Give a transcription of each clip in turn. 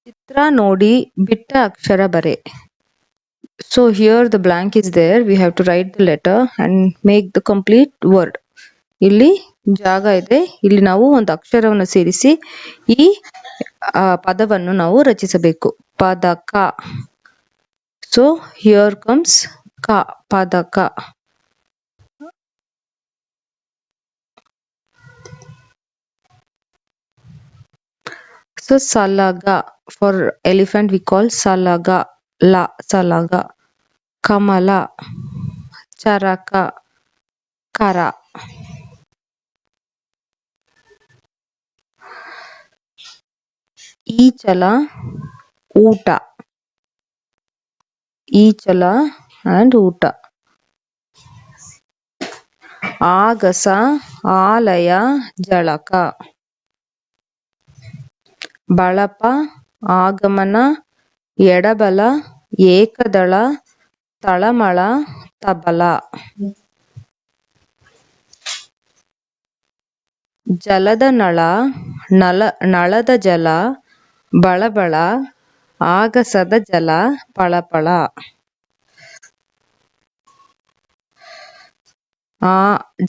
ಚಿತ್ರ ನೋಡಿ ಬಿಟ್ಟ ಅಕ್ಷರ ಬರೆ. So here the blank is there. We have to write the letter and make the complete word. ಇಲ್ಲಿ ಜಾಗ ಇದೆ. ಇಲ್ಲಿ ನಾವು ಒಂದು ಅಕ್ಷರವನ್ನು ಸೇರಿಸಿ ಈ ಪದವನ್ನು ನಾವು ರಚಿಸಬೇಕು. ಪದಕ. So here comes ka. ಪದಕ. So salaga. For elephant we call salaga. La. Salaga. ಕಮಲ. ಚರಕ. ಕರ. ಈಚಲ. ಊಟ. ಈಚಲ and ಊಟ. ಆಗಸ. ಆಲಯ. ಜಳಕ. ಬಳಪ. ಆಗಮನ. ಎಡಬಲ. ಏಕದಳ. ತಳಮಳ. ತಬಲ. ಜಲದ ನಳ. ನಳದ ಜಲ. ಬಳಬಳ. ಆಗಸದ ಜಲ. ಪಳಪಳ.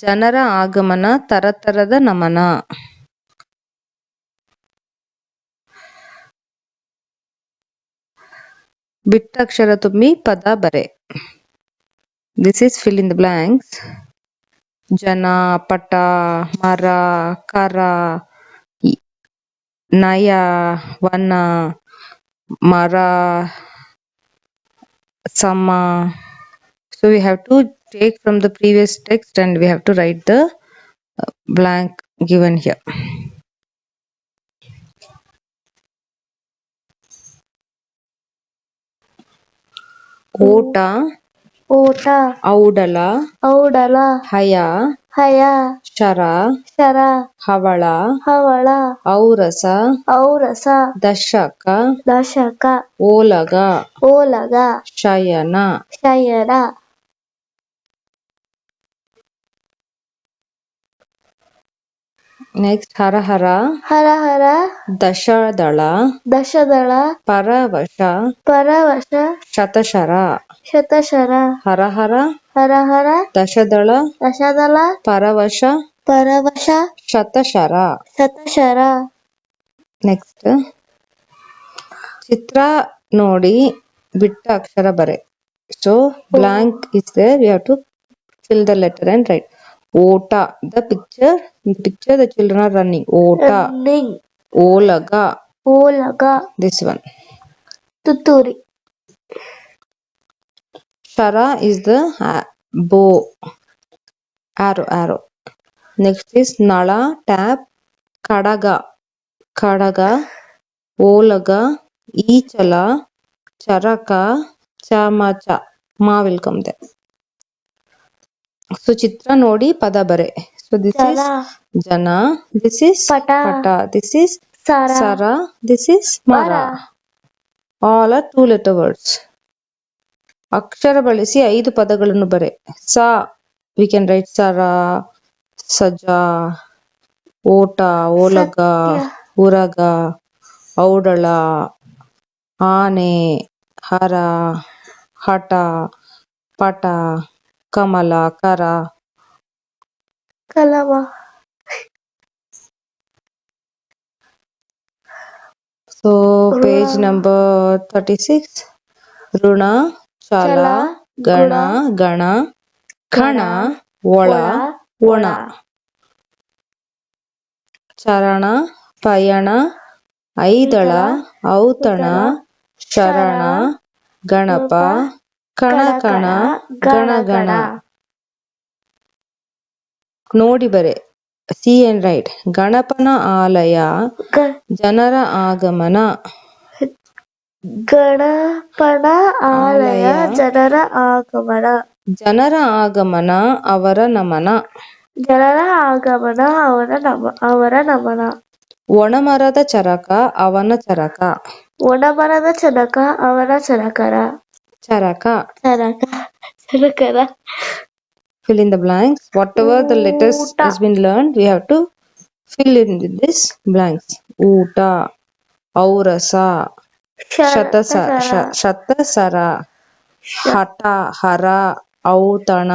ಜನರ ಆಗಮನ. ತರತರದ ನಮನ. ಬಿಟ್ಟ ಅಕ್ಷರ ತುಂಬಿ ಪದ ಬರೆ. This is fill in the blanks. ಜನ. ಪಟ. ಮರ. ಕರ. ನಯ. ವನ. ಮರ. ಸಮ. So we have to take from the previous text and we have to write the blank given here. ಓಟ. ಓಟ. ಔಡಲ. ಔಡಲ. ಹಯ. ಹಯ. ಶರ. ಶರ. ಹವಳ. ಹವಳ. ಔರಸ. ಔರಸ. ದಶಕ. ದಶಕ. ಓಲಗ. ಓಲಗ. ಶಯನ. ಶಯನ. ನೆಕ್ಸ್ಟ್ ಹರಹರ. ಹರಹರ. ದಶದಳ. ದಶದಳ. ಪರವಶ. ಪರವಶ. ಶತಶರ. ಶತಶರ. ಹರಹರ. ಹರಹರ. ದಶದಳ. ದಶದಳ. ಪರವಶ. ಪರವಶ. ಶತಶರ. ಶತಶರ. ನೆಕ್ಸ್ಟ್ ಚಿತ್ರ ನೋಡಿ ಬಿಟ್ಟ ಅಕ್ಷರ ಬರೆ. So blank is there. We have to fill the letter and write. Ota. The picture. In the picture the children are running. Ota. Running. Olaga. ಓಲಗ. This one. ತುತ್ತೂರಿ. Shara is the bow. Arrow. Next is nala. Tap. Kadaga. Kadaga. Olaga. ಈಚಲ. ಚರಕ. ಚಮಚ. Ma will come there. So ಚಿತ್ರ ನೋಡಿ ಪದ ಬರೆ. So this is ಜನ. This is ಪಟ. This is sir. Sara. This is ಮರ. All are 2-letter words. ಅಕ್ಷರ ಬಳಸಿ 5 ಪದಗಳನ್ನು ಬರೆ. ಸ. We can write ಸರ. ಸಜ. ಓಟ. ಓಲಗ. ಉರಗ. ಔಡಳ. ಆನೆ. ಹರ. ಹಠ. ಪಟ. ಕಮಲ. ಕರ. ಕಲಮ. So page number 36. ಋಣ. ಚಲ. ಗಣ. ಗಣ. ಖಣ. ಒಳ. ಒಣ. ಚರಣ. ಪಯಣ. ಐದಳ. ಔತಣ. ಶರಣ. ಗಣಪ. ಕಣ. ಗಣಗಣ. ನೋಡಿ ಬರೆ. See and write. ಗಣಪನ ಆಲಯ. ಜನರ ಆಗಮನ. ಗಣಪನ ಆಲಯ. ಜನರ ಆಗಮನ. ಜನರ ಆಗಮನ. ಅವರ ನಮನ. ಜನರ ಆಗಮನ. ಅವರ ನಮನ. ಒಣಮರದ ಚರಕ. ಅವನ ಚರಕ. ಒಣಮರದ ಚರಕ. ಅವನ ಚರಕರ. ಚರಕ. ಚರಕರ. Fill in the blanks. Whatever the letters has been learned, we have to fill in with this blanks. ಊಟ. ಔರಸ. ಶತಸರ ಹಠ ಹರ ಔತಣ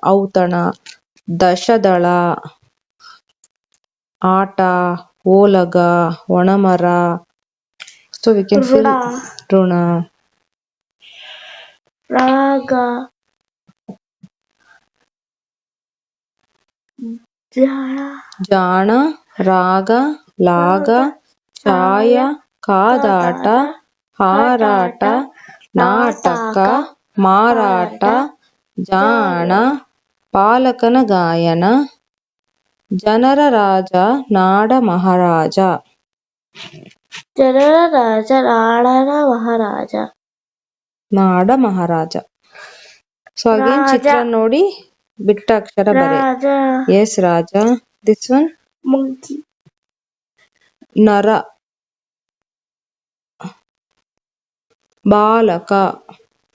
ಔತಣ ದಶದಳ ಆಟ ಓಲಗ ಒಣಮರ. So we can fill ಋಣ. ರಾಗ ಜಾಣ ರಾಗ ಲಾಗ ಛಾಯ ಕಾದಾಟ ಹಾರಾಟ ನಾಟಕ ಮಾರಾಟ ಜಾಣ ಪಾಲಕನ ಗಾಯನ ಜನರ ರಾಜ ನಾಡ ಮಹಾರಾಜ. ಜನರ ರಾಜ ನಾಡನ ಮಹಾರಾಜ. ನಾಡ ಮಹಾರಾಜ. ಸೊ ಅಗೇನ್ ಚಿತ್ರ ನೋಡಿ ಬಿಟ್ಟ ಅಕ್ಷರ ಬರೆ. ಎಸ್ ರಾಜ. This one monkey. ನರ ಬಾಲಕ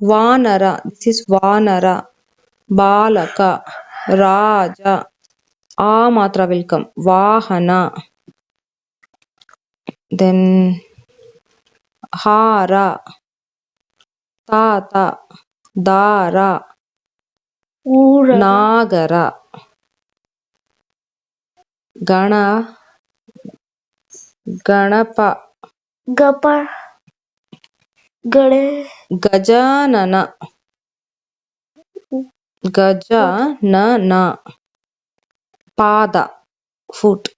ವಾನರ. ದಿಸ್ ಇಸ್ ವಾನರ ಬಾಲಕ ರಾಜ ಆ ಮಾತ್ರ ವಿಲ್ ಕಮ್ ವಾಹನ. ದೆನ್ ಹಾರ ತಾತ ದಾರ ನಾಗರ ಗಣಪ ಗಜಾನನ ಪಾದ ಫುಟ್.